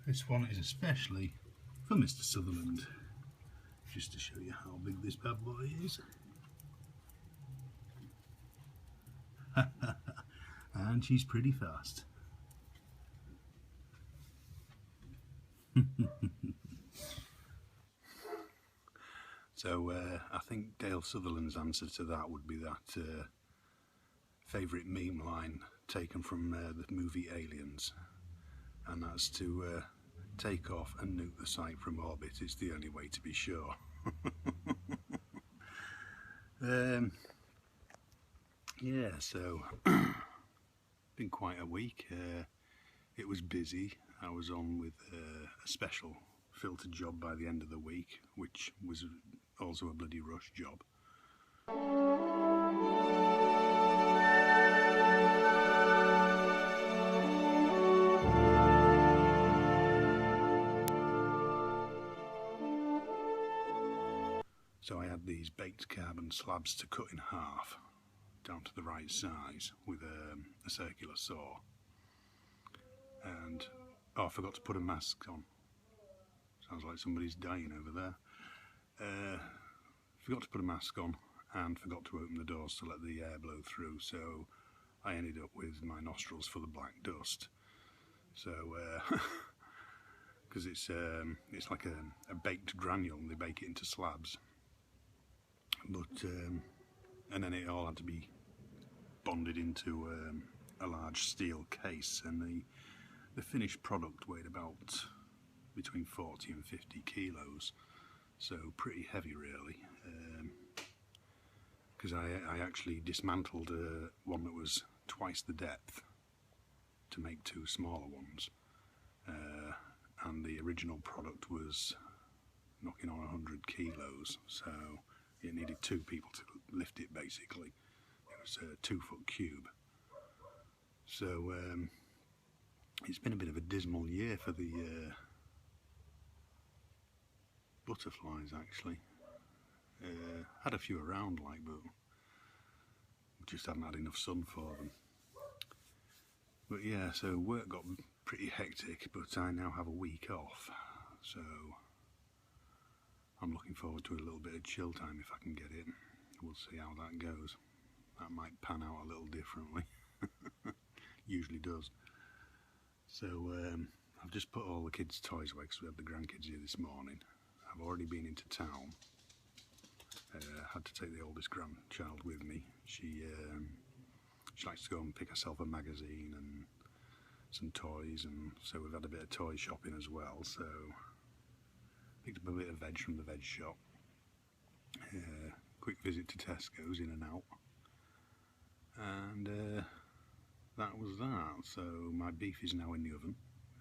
This one is especially for Mr. Sutherland, just to show you how big this bad boy is. And she's pretty fast. So I think Dale Sutherland's answer to that would be that favourite meme line taken from the movie Aliens, and that's to take off and nuke the site from orbit. It's the only way to be sure. Yeah, so been quite a week. It was busy. I was on with a special filter job by the end of the week, which was also a bloody rush job. So I had these baked carbon slabs to cut in half down to the right size with a circular saw, and I forgot to put a mask on. Sounds like somebody's dying over there. Forgot to put a mask on and forgot to open the doors to let the air blow through, so I ended up with my nostrils full of black dust. So because it's like a baked granule, and they bake it into slabs, but and then it all had to be bonded into a large steel case, and the finished product weighed about between 40 and 50 kilos, so pretty heavy really, because I actually dismantled one that was twice the depth to make two smaller ones, and the original product was knocking on 100 kilos, so it needed two people to lift it basically. It was a 2-foot cube. So it's been a bit of a dismal year for the butterflies actually. Had a few around like, but we just hadn't had enough sun for them. But yeah, so work got pretty hectic, but I now have a week off, so I'm looking forward to a little bit of chill time if I can get it. We'll see how that goes. That might pan out a little differently. Usually does. So I've just put all the kids' toys away because we had the grandkids here this morning. I've already been into town. Had to take the oldest grandchild with me. She likes to go and pick herself a magazine and some toys, and so we've had a bit of toy shopping as well. So picked up a bit of veg from the veg shop. Quick visit to Tesco's, in and out, and that was that. So my beef is now in the oven,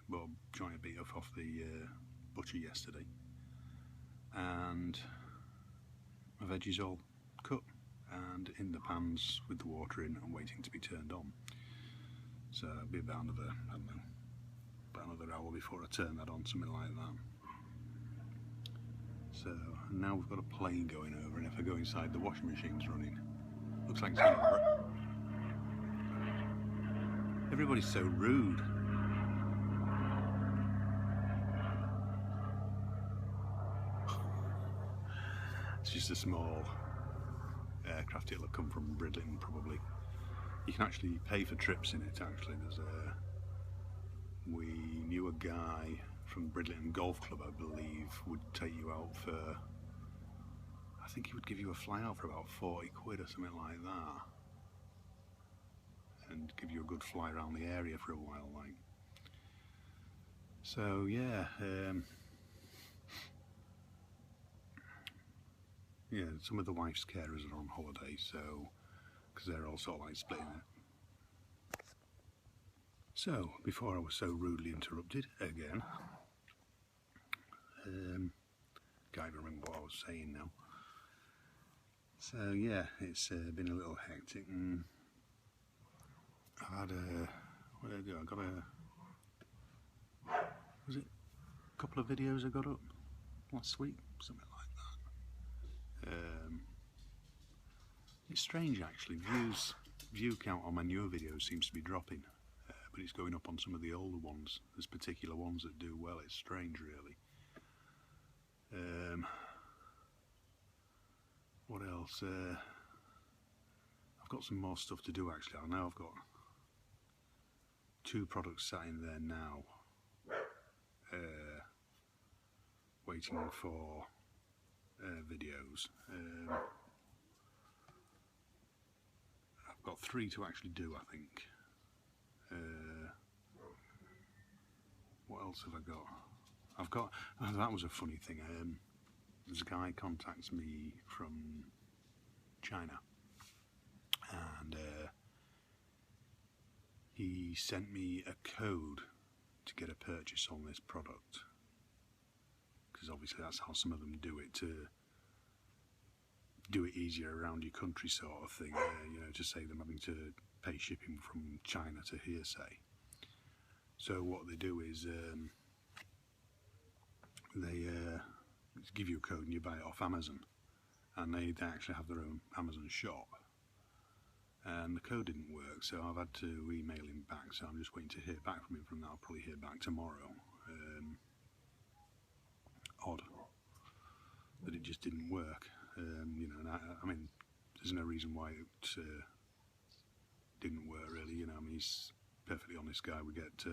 but I'm trying to beat off the butcher yesterday, and my veggies all cut and in the pans with the water in and waiting to be turned on. So it'll be about another, I don't know, about another hour before I turn that on, something like that. So now we've got a plane going over, and if I go inside, the washing machine's running. Looks like it's going to... Everybody's so rude. It's just a small aircraft. It'll have come from Bridlington probably. You can actually pay for trips in it actually. We knew a guy from Bridlington Golf Club, I believe, would take you out for, I think he would give you a fly out for about 40 quid or something like that, and give you a good fly around the area for a while like. So yeah, yeah, some of the wife's carers are on holiday, so because they're all sort of like splitting it. So before I was so rudely interrupted again, can't even remember what I was saying now. So yeah, it's been a little hectic, and I had what did I do? I got was it a couple of videos I got up last week, something like that. It's strange actually, view count on my newer videos seems to be dropping, but it's going up on some of the older ones. There's particular ones that do well. It's strange, really. What else? I've got some more stuff to do actually. I know I've got 2 products sat in there now, waiting for videos. I've got 3 to actually do, I think. What else have I got? That was a funny thing. There's a guy contacts me from China, and he sent me a code to get a purchase on this product, because obviously that's how some of them do it, to do it easier around your country sort of thing, you know, to save them having to pay shipping from China to here, say. So what they do is they give you a code and you buy it off Amazon, and they actually have their own Amazon shop, and the code didn't work, so I've had to email him back, so I'm just waiting to hear back from him from that. I'll probably hear back tomorrow. Odd that it just didn't work, you know, and I mean, there's no reason why it didn't work really, you know. I mean, he's a perfectly honest guy. We get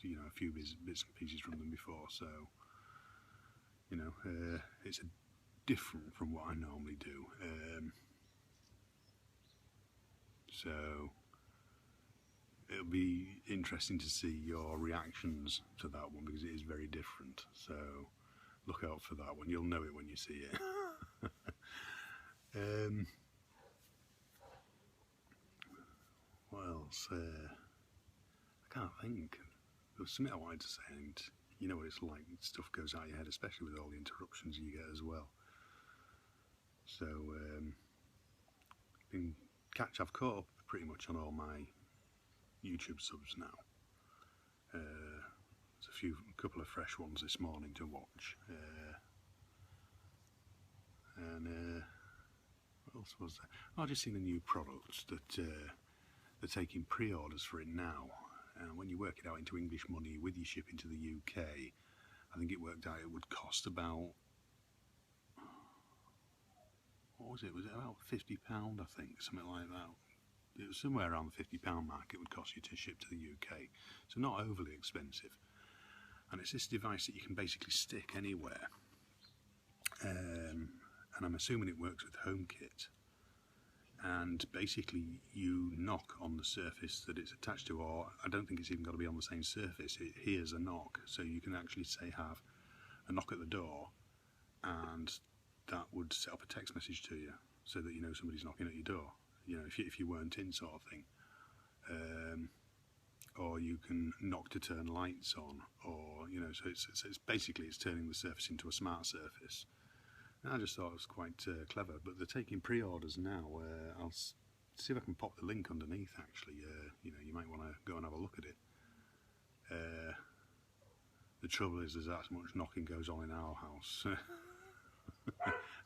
you know, a few bits and pieces from them before, so you know, it's different from what I normally do. So it'll be interesting to see your reactions to that one, because it is very different. So look out for that one. You'll know it when you see it. What else? I can't think. There was something I wanted to say, and you know what it's like, stuff goes out of your head, especially with all the interruptions you get as well. So I've caught up pretty much on all my YouTube subs now. There's a couple of fresh ones this morning to watch. And what else was there? Oh, I've just seen a new product that they're taking pre-orders for it now. And when you work it out into English money with your shipping to the UK, I think it worked out it would cost about, what was it? Was it about £50? I think, something like that. It was somewhere around the £50 mark it would cost you to ship to the UK. So not overly expensive. And it's this device that you can basically stick anywhere. And I'm assuming it works with HomeKit. And basically you knock on the surface that it's attached to, or I don't think it's even got to be on the same surface. It hears a knock, so you can actually say have a knock at the door, and that would set up a text message to you so that you know somebody's knocking at your door, you know, if you weren't in, sort of thing. Or you can knock to turn lights on, or you know, so it's basically it's turning the surface into a smart surface. And I just thought it was quite clever. But they're taking pre-orders now. I'll see if I can pop the link underneath. Actually, you know, you might want to go and have a look at it. The trouble is, there's that much knocking goes on in our house.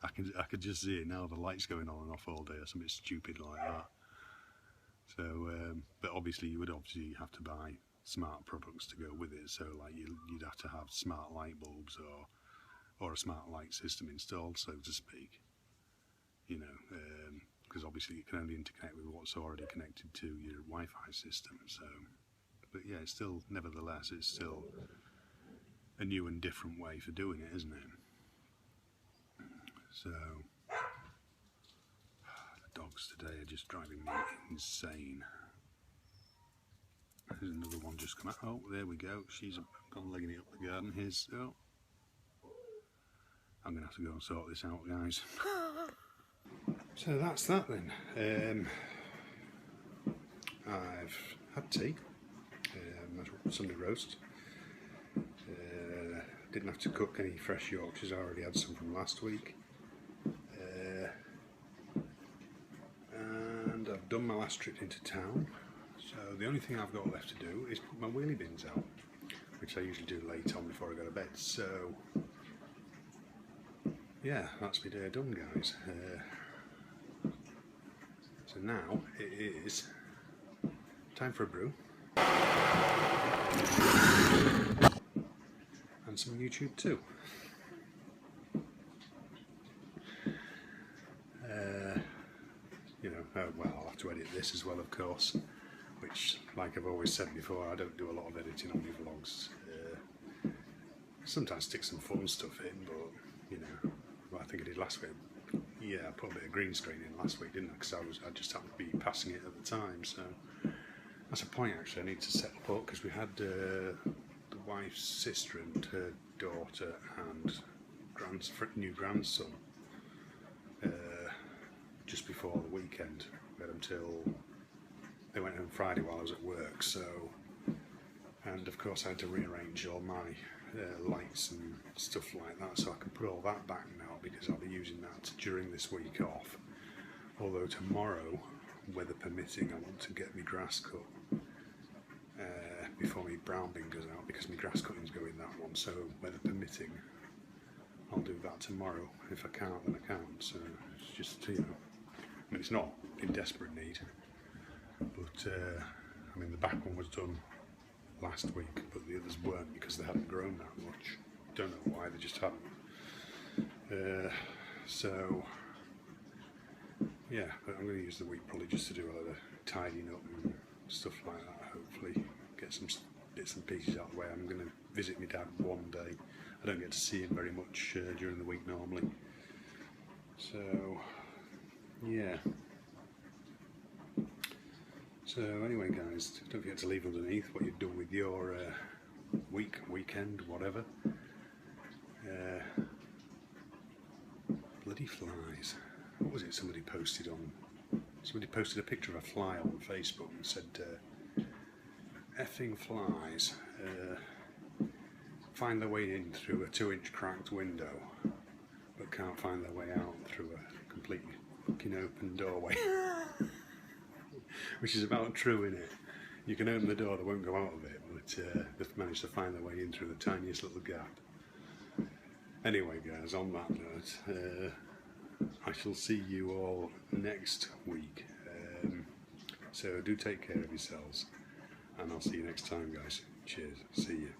I could just see it now. The lights going on and off all day, or something stupid like that. So, but obviously, you would have to buy smart products to go with it. So, like you'd have to have smart light bulbs or a smart light system installed, so to speak. You know, because obviously it can only interconnect with what's already connected to your Wi-Fi system. So, but yeah, it's still, nevertheless, it's still a new and different way for doing it, isn't it? So, the dogs today are just driving me insane. There's another one just come out. Oh, there we go. She's gone legging it up the garden. Here's, oh. I'm going to have to go and sort this out, guys. So that's that then. I've had tea, Sunday roast. Didn't have to cook any fresh Yorkshires, I already had some from last week. And I've done my last trip into town. So the only thing I've got left to do is put my wheelie bins out, which I usually do late on before I go to bed. So yeah, that's my day done, guys. So now it is time for a brew. And some YouTube too. Well, I'll have to edit this as well, of course, which, like I've always said before, I don't do a lot of editing on my vlogs. Sometimes stick some fun stuff in, but, well, I think I did last week. Yeah, I put a bit of green screen in last week, didn't I? Because I just happened to be passing it at the time, so that's a point, actually. I need to set up, because we had the wife's sister and her daughter and new grandson just before the weekend. We had them till they went home Friday while I was at work, so, and of course I had to rearrange all my lights and stuff like that, so I can put all that back now, because I'll be using that during this week off. Although tomorrow, weather permitting, I want to get my grass cut before my brown bin goes out, because my grass cutting's going that one, so weather permitting, I'll do that tomorrow. If I can't, then I can't, so it's just, I mean, it's not in desperate need, but I mean, the back one was done last week, but the others weren't, because they hadn't grown that much. Don't know why, they just hadn't. So yeah, but I'm going to use the week probably just to do a lot of tidying up and stuff like that. Hopefully get some bits and pieces out of the way. I'm going to visit my dad one day. I don't get to see him very much during the week normally, so yeah. So anyway, guys, don't forget to leave underneath what you've done with your weekend, whatever. Bloody flies. What was it somebody posted on? Somebody posted a picture of a fly on Facebook and said, effing flies find their way in through a 2-inch cracked window, but can't find their way out through a completely fucking open doorway. Which is about true, innit? You can open the door, they won't go out of it, but they've managed to find their way in through the tiniest little gap. Anyway, guys, on that note, I shall see you all next week. So do take care of yourselves, and I'll see you next time, guys. Cheers. See you.